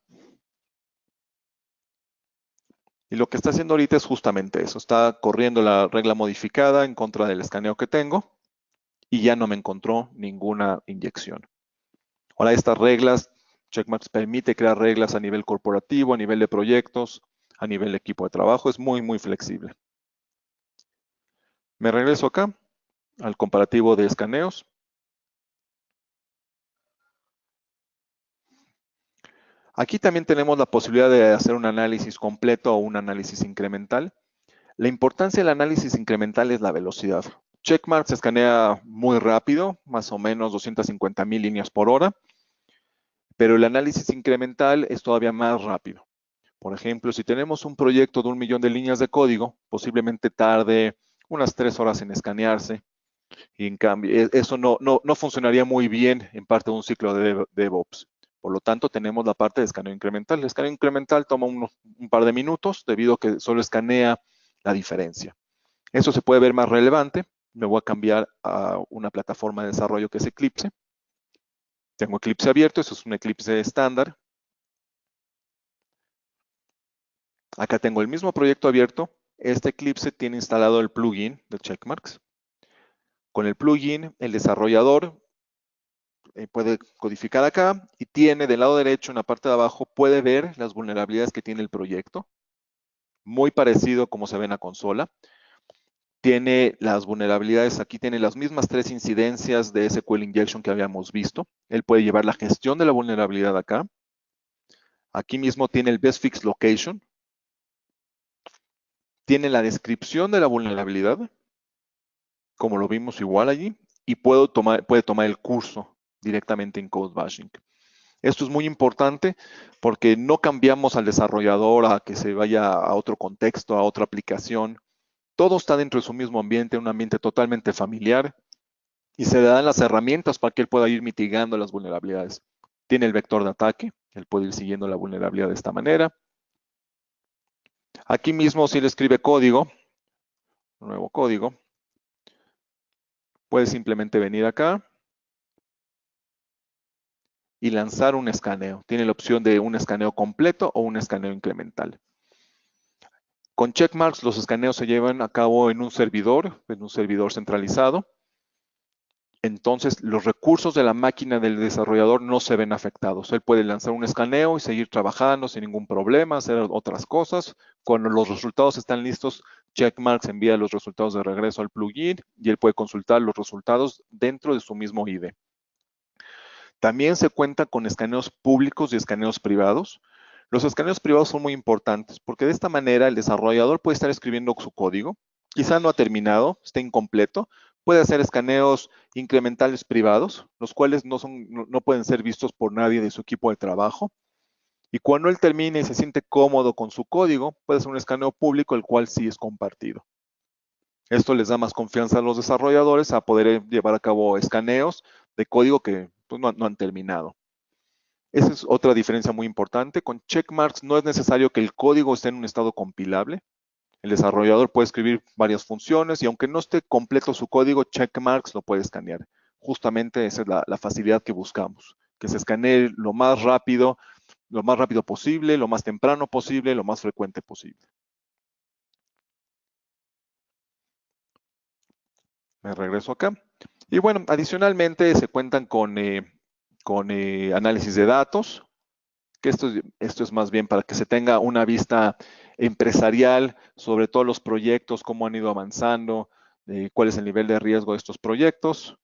Y lo que está haciendo ahorita es justamente eso. Está corriendo la regla modificada en contra del escaneo que tengo y ya no me encontró ninguna inyección. Ahora estas reglas, checkmarks permite crear reglas a nivel corporativo, a nivel de proyectos, a nivel de equipo de trabajo. Es muy, muy flexible. Me regreso acá al comparativo de escaneos. Aquí también tenemos la posibilidad de hacer un análisis completo o un análisis incremental. La importancia del análisis incremental es la velocidad. Checkmarks se escanea muy rápido, más o menos 250,000 líneas por hora, pero el análisis incremental es todavía más rápido. Por ejemplo, si tenemos un proyecto de 1,000,000 de líneas de código, posiblemente tarde unas 3 horas en escanearse, y en cambio, eso no funcionaría muy bien en parte de un ciclo de DevOps. Por lo tanto, tenemos la parte de escaneo incremental. El escaneo incremental toma un par de minutos debido a que solo escanea la diferencia. Eso se puede ver más relevante. Me voy a cambiar a una plataforma de desarrollo que es Eclipse. Tengo Eclipse abierto, eso es un Eclipse estándar. Acá tengo el mismo proyecto abierto. Este Eclipse tiene instalado el plugin de checkmarks. Con el plugin, el desarrollador puede codificar acá y tiene del lado derecho en la parte de abajo, puede ver las vulnerabilidades que tiene el proyecto. Muy parecido como se ve en la consola. tiene las vulnerabilidades, aquí tiene las mismas 3 incidencias de SQL Injection que habíamos visto. Él puede llevar la gestión de la vulnerabilidad acá. Aquí mismo tiene el Best Fix Location. Tiene la descripción de la vulnerabilidad, como lo vimos igual allí, y puede tomar el curso directamente en Code Bashing. Esto es muy importante porque no cambiamos al desarrollador a que se vaya a otro contexto, a otra aplicación. Todo está dentro de su mismo ambiente, un ambiente totalmente familiar, y se le dan las herramientas para que él pueda ir mitigando las vulnerabilidades. Tiene el vector de ataque, él puede ir siguiendo la vulnerabilidad de esta manera. Aquí mismo, si él escribe código, nuevo código, puede simplemente venir acá y lanzar un escaneo. Tiene la opción de un escaneo completo o un escaneo incremental. Con checkmarks, los escaneos se llevan a cabo en un servidor centralizado. Entonces, los recursos de la máquina del desarrollador no se ven afectados. Él puede lanzar un escaneo y seguir trabajando sin ningún problema, hacer otras cosas. Cuando los resultados están listos, Checkmarks envía los resultados de regreso al plugin y él puede consultar los resultados dentro de su mismo IDE. También se cuenta con escaneos públicos y escaneos privados. Los escaneos privados son muy importantes porque de esta manera el desarrollador puede estar escribiendo su código, quizá no ha terminado, está incompleto, puede hacer escaneos incrementales privados, los cuales no pueden ser vistos por nadie de su equipo de trabajo. Y cuando él termine y se siente cómodo con su código, puede hacer un escaneo público, el cual sí es compartido. Esto les da más confianza a los desarrolladores a poder llevar a cabo escaneos de código que pues, no han terminado. Esa es otra diferencia muy importante. Con checkmarks no es necesario que el código esté en un estado compilable. El desarrollador puede escribir varias funciones y aunque no esté completo su código, checkmarks lo puede escanear. Justamente esa es la facilidad que buscamos, que se escanee lo más rápido posible, lo más temprano posible, lo más frecuente posible. Me regreso acá. Y bueno, adicionalmente se cuentan con análisis de datos, que esto es más bien para que se tenga una vista empresarial sobre todos los proyectos, cómo han ido avanzando, cuál es el nivel de riesgo de estos proyectos.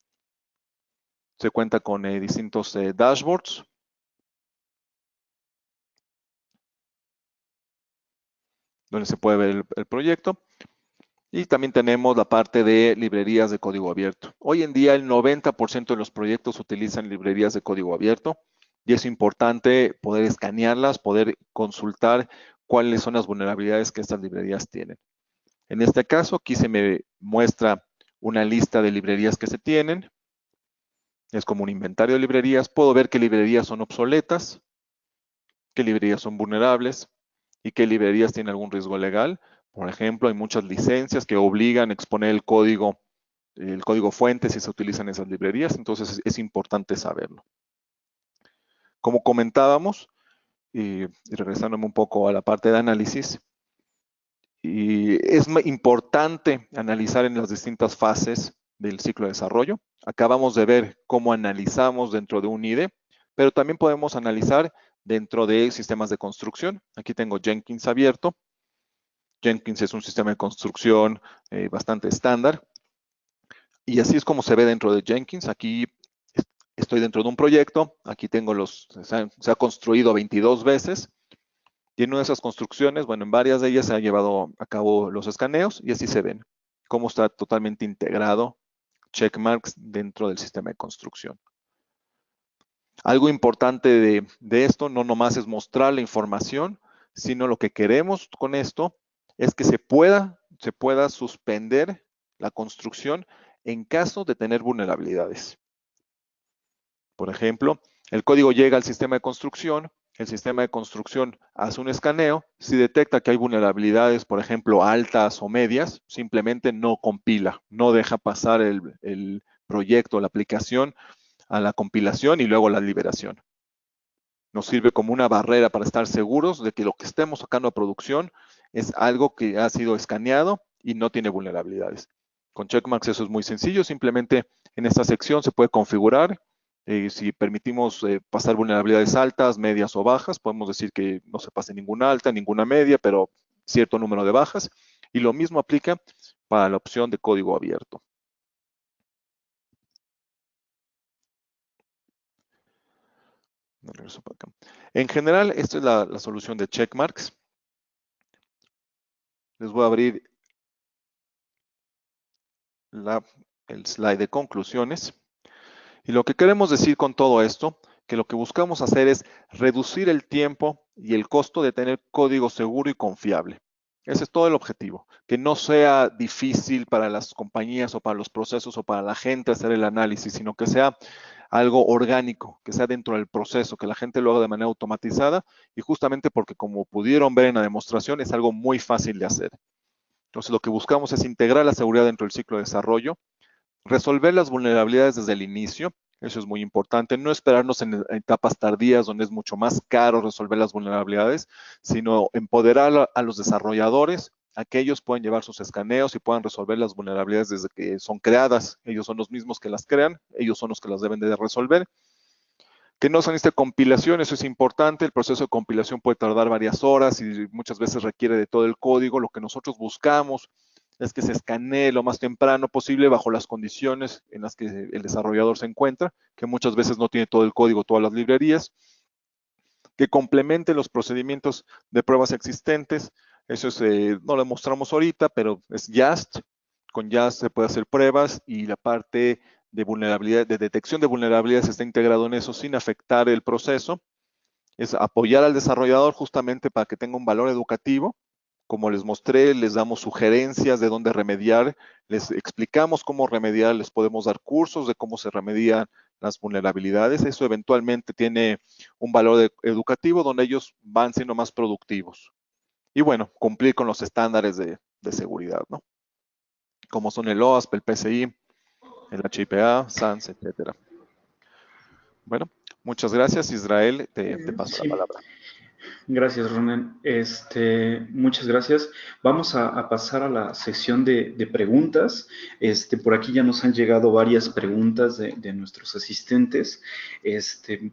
Se cuenta con distintos dashboards. Donde se puede ver el proyecto. Y también tenemos la parte de librerías de código abierto. Hoy en día el 90% de los proyectos utilizan librerías de código abierto y es importante poder escanearlas, poder consultar cuáles son las vulnerabilidades que estas librerías tienen. En este caso, aquí se me muestra una lista de librerías que se tienen. Es como un inventario de librerías. Puedo ver qué librerías son obsoletas, qué librerías son vulnerables y qué librerías tienen algún riesgo legal. Por ejemplo, hay muchas licencias que obligan a exponer el código fuente si se utilizan esas librerías, entonces es importante saberlo. Como comentábamos, y regresándome un poco a la parte de análisis, y es importante analizar en las distintas fases del ciclo de desarrollo. Acabamos de ver cómo analizamos dentro de un IDE, pero también podemos analizar dentro de sistemas de construcción. Aquí tengo Jenkins abierto. Jenkins es un sistema de construcción bastante estándar. Y así es como se ve dentro de Jenkins. Aquí estoy dentro de un proyecto. Aquí tengo se ha construido 22 veces. Y en una de esas construcciones, bueno, en varias de ellas se ha llevado a cabo los escaneos y así se ven cómo está totalmente integrado checkmarks dentro del sistema de construcción. Algo importante de esto no nomás es mostrar la información, sino lo que queremos con esto es que se pueda suspender la construcción en caso de tener vulnerabilidades. Por ejemplo, el código llega al sistema de construcción, el sistema de construcción hace un escaneo, si detecta que hay vulnerabilidades, por ejemplo, altas o medias, simplemente no compila, no deja pasar el proyecto, la aplicación a la compilación y luego la liberación. Nos sirve como una barrera para estar seguros de que lo que estemos sacando a producción es algo que ha sido escaneado y no tiene vulnerabilidades. Con checkmarks eso es muy sencillo, simplemente en esta sección se puede configurar. Si permitimos pasar vulnerabilidades altas, medias o bajas, podemos decir que no se pase ninguna alta, ninguna media, pero cierto número de bajas. Y lo mismo aplica para la opción de código abierto. En general, esta es la solución de Checkmarx. Les voy a abrir el slide de conclusiones. Y lo que queremos decir con todo esto, que lo que buscamos hacer es reducir el tiempo y el costo de tener código seguro y confiable. Ese es todo el objetivo, que no sea difícil para las compañías o para los procesos o para la gente hacer el análisis, sino que sea algo orgánico, que sea dentro del proceso, que la gente lo haga de manera automatizada y justamente porque, como pudieron ver en la demostración, es algo muy fácil de hacer. Entonces, lo que buscamos es integrar la seguridad dentro del ciclo de desarrollo, resolver las vulnerabilidades desde el inicio. Eso es muy importante, no esperarnos en etapas tardías donde es mucho más caro resolver las vulnerabilidades, sino empoderar a los desarrolladores a que ellos puedan llevar sus escaneos y puedan resolver las vulnerabilidades desde que son creadas. Ellos son los mismos que las crean, ellos son los que las deben de resolver. Que no se necesite compilación, eso es importante. El proceso de compilación puede tardar varias horas y muchas veces requiere de todo el código. Lo que nosotros buscamos es que se escanee lo más temprano posible bajo las condiciones en las que el desarrollador se encuentra, que muchas veces no tiene todo el código, todas las librerías, que complemente los procedimientos de pruebas existentes. Eso es, no lo mostramos ahorita, pero es JAST. Con JAST se puede hacer pruebas y la parte de vulnerabilidad, de detección de vulnerabilidades está integrado en eso sin afectar el proceso. Es apoyar al desarrollador justamente para que tenga un valor educativo. Como les mostré, les damos sugerencias de dónde remediar, les explicamos cómo remediar, les podemos dar cursos de cómo se remedian las vulnerabilidades. Eso eventualmente tiene un valor educativo donde ellos van siendo más productivos. Y bueno, cumplir con los estándares de seguridad, ¿no? Como son el OASP, el PCI, el HIPAA, SANS, etcétera. Bueno, muchas gracias, Israel. Te paso la palabra. Gracias, Ronen. Muchas gracias. Vamos a pasar a la sección de preguntas. Por aquí ya nos han llegado varias preguntas de nuestros asistentes.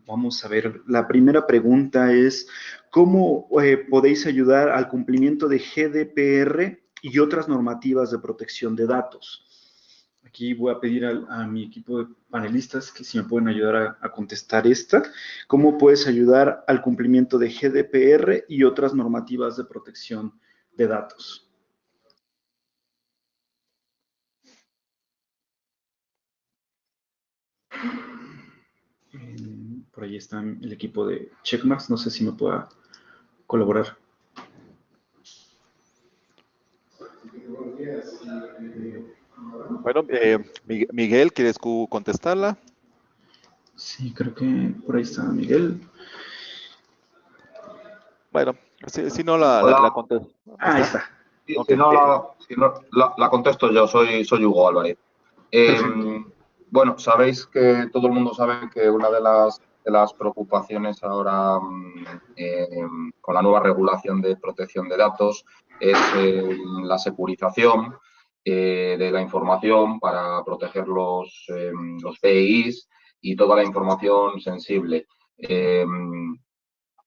Vamos a ver. La primera pregunta es, ¿cómo podéis ayudar al cumplimiento de GDPR y otras normativas de protección de datos? Aquí voy a pedir a mi equipo de panelistas que si me pueden ayudar a contestar esta. ¿Cómo puedes ayudar al cumplimiento de GDPR y otras normativas de protección de datos? Por ahí está el equipo de Checkmarx. No sé si me pueda colaborar. Bueno, Miguel, ¿quieres contestarla? Sí, creo que por ahí está Miguel. Bueno, si no la contesto. Ahí está. Okay. Si no la contesto yo, soy Hugo Álvarez. Bueno, sabéis que todo el mundo sabe que una de las preocupaciones ahora con la nueva regulación de protección de datos es la securización de la información para proteger los PIIs y toda la información sensible.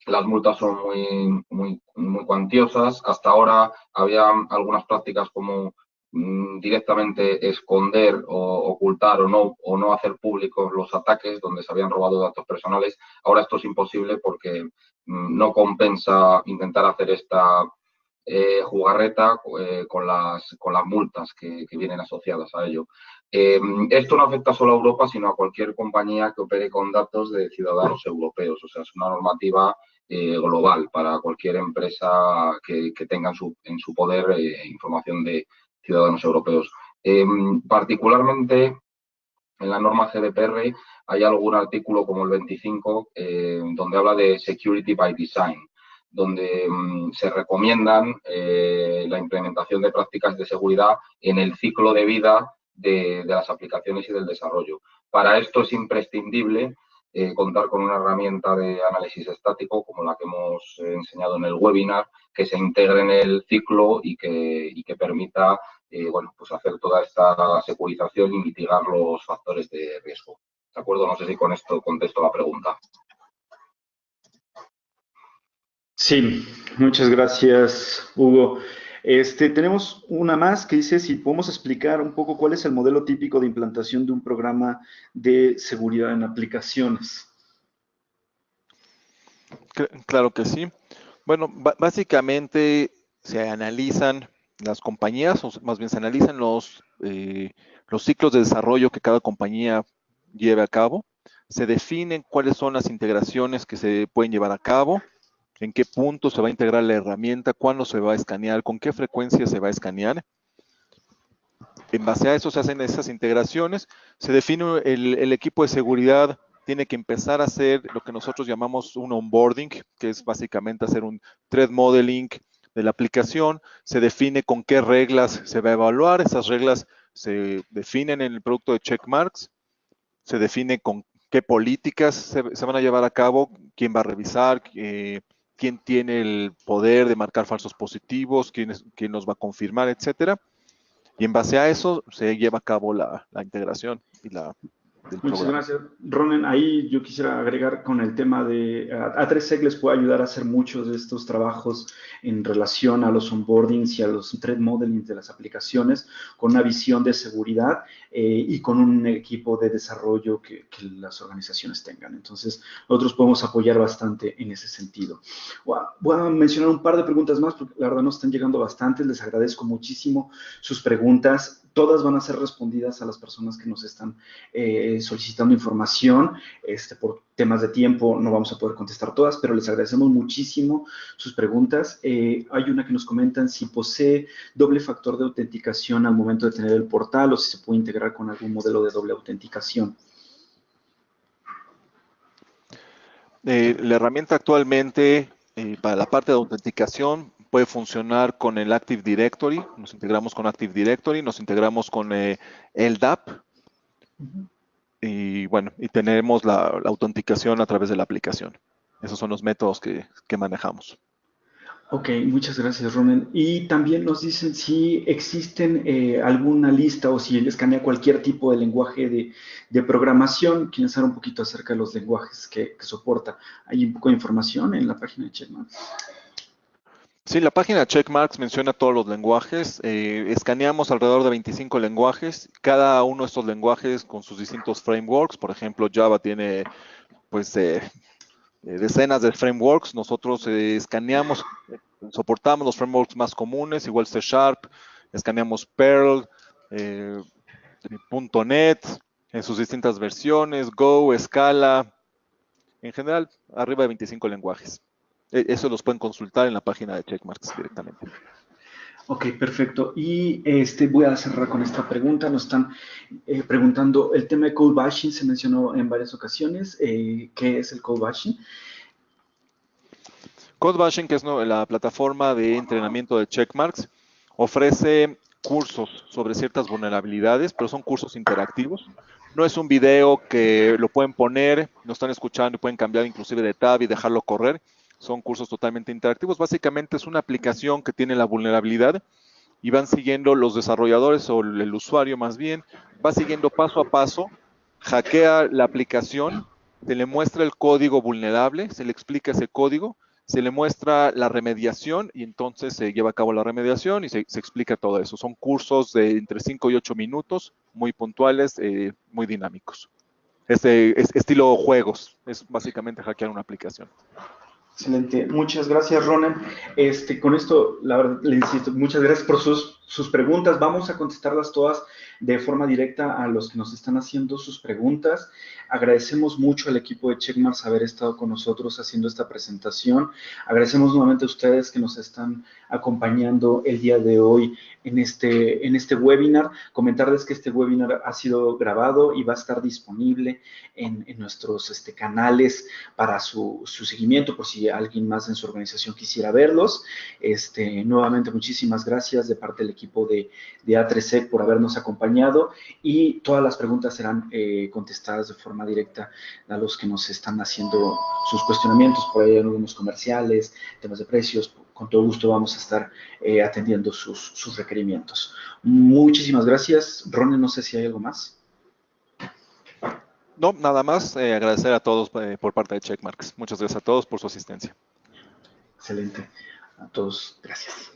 Las multas son muy cuantiosas. Hasta ahora había algunas prácticas como directamente esconder o ocultar o no hacer públicos los ataques donde se habían robado datos personales. Ahora esto es imposible porque no compensa intentar hacer esta jugarreta con las multas que vienen asociadas a ello. Esto no afecta solo a Europa, sino a cualquier compañía que opere con datos de ciudadanos europeos. O sea, es una normativa global para cualquier empresa que tenga en su poder información de ciudadanos europeos. Particularmente en la norma GDPR hay algún artículo como el 25 donde habla de Security by Design, donde se recomiendan la implementación de prácticas de seguridad en el ciclo de vida de las aplicaciones y del desarrollo. Para esto es imprescindible contar con una herramienta de análisis estático como la que hemos enseñado en el webinar, que se integre en el ciclo y que permita bueno, pues hacer toda esta securización y mitigar los factores de riesgo. ¿De acuerdo? No sé si con esto contesto la pregunta. Sí, muchas gracias, Hugo. Tenemos una más que dice si podemos explicar un poco cuál es el modelo típico de implantación de un programa de seguridad en aplicaciones. Claro que sí. Bueno, básicamente se analizan las compañías, o más bien se analizan los ciclos de desarrollo que cada compañía lleve a cabo. Se definen cuáles son las integraciones que se pueden llevar a cabo, en qué punto se va a integrar la herramienta, cuándo se va a escanear, con qué frecuencia se va a escanear. En base a eso se hacen esas integraciones, se define el equipo de seguridad, tiene que empezar a hacer lo que nosotros llamamos un onboarding, que es básicamente hacer un threat modeling de la aplicación, se define con qué reglas se va a evaluar, esas reglas se definen en el producto de Checkmarx, se define con qué políticas se van a llevar a cabo, quién va a revisar, quién tiene el poder de marcar falsos positivos, quién nos va a confirmar, etcétera. Y en base a eso se lleva a cabo la integración y del Muchas programa. gracias, Ronen. Ahí yo quisiera agregar con el tema de A3Sec les puede ayudar a hacer muchos de estos trabajos en relación a los onboardings y a los threat modelings de las aplicaciones con una visión de seguridad y con un equipo de desarrollo que las organizaciones tengan. Entonces, nosotros podemos apoyar bastante en ese sentido. Voy a mencionar un par de preguntas más porque la verdad nos están llegando bastantes. Les agradezco muchísimo sus preguntas. Todas van a ser respondidas a las personas que nos están solicitando información. Por temas de tiempo no vamos a poder contestar todas, pero les agradecemos muchísimo sus preguntas. Hay una que nos comentan si posee doble factor de autenticación al momento de tener el portal o si se puede integrar con algún modelo de doble autenticación. La herramienta actualmente para la parte de autenticación puede funcionar con el Active Directory. Nos integramos con Active Directory, nos integramos con LDAP. Y bueno, y tenemos la autenticación a través de la aplicación. Esos son los métodos que manejamos. Ok, muchas gracias, Ronen. Y también nos dicen si existen alguna lista o si escanea cualquier tipo de lenguaje de programación. Quieren saber un poquito acerca de los lenguajes que soporta. Hay un poco de información en la página de Checkmarx. Sí, la página de Checkmarx menciona todos los lenguajes. Escaneamos alrededor de 25 lenguajes. Cada uno de estos lenguajes con sus distintos frameworks. Por ejemplo, Java tiene pues decenas de frameworks. Nosotros escaneamos, soportamos los frameworks más comunes, igual C#, escaneamos Perl, .NET en sus distintas versiones, Go, Scala, en general arriba de 25 lenguajes. Eso los pueden consultar en la página de Checkmarx directamente. Ok, perfecto. Y voy a cerrar con esta pregunta. Nos están preguntando, el tema de code bashing se mencionó en varias ocasiones. ¿Qué es el code bashing? Code bashing, que es la plataforma de entrenamiento de Checkmarx, ofrece cursos sobre ciertas vulnerabilidades, pero son cursos interactivos. No es un video que lo pueden poner, lo están escuchando y pueden cambiar inclusive de tab y dejarlo correr. Son cursos totalmente interactivos. Básicamente es una aplicación que tiene la vulnerabilidad y van siguiendo los desarrolladores o el usuario más bien, va siguiendo paso a paso, hackea la aplicación, se le muestra el código vulnerable, se le explica ese código, se le muestra la remediación y entonces se lleva a cabo la remediación y se explica todo eso. Son cursos de entre 5 y 8 minutos, muy puntuales, muy dinámicos. Es estilo juegos, es básicamente hackear una aplicación. Excelente, muchas gracias, Ronen. Con esto, la verdad, le insisto, muchas gracias por sus preguntas. Vamos a contestarlas todas de forma directa a los que nos están haciendo sus preguntas. Agradecemos mucho al equipo de Checkmarx haber estado con nosotros haciendo esta presentación. Agradecemos nuevamente a ustedes que nos están acompañando el día de hoy en este webinar. Comentarles que este webinar ha sido grabado y va a estar disponible en nuestros canales para su seguimiento, por si alguien más en su organización quisiera verlos. Nuevamente, muchísimas gracias de parte del equipo de A3Sec por habernos acompañado y todas las preguntas serán contestadas de forma directa a los que nos están haciendo sus cuestionamientos. Por ahí algunos comerciales, temas de precios. Con todo gusto vamos a estar atendiendo sus requerimientos. Muchísimas gracias. Ronen, no sé si hay algo más. No, nada más, agradecer a todos por parte de Checkmarx. Muchas gracias a todos por su asistencia. Excelente. A todos, gracias.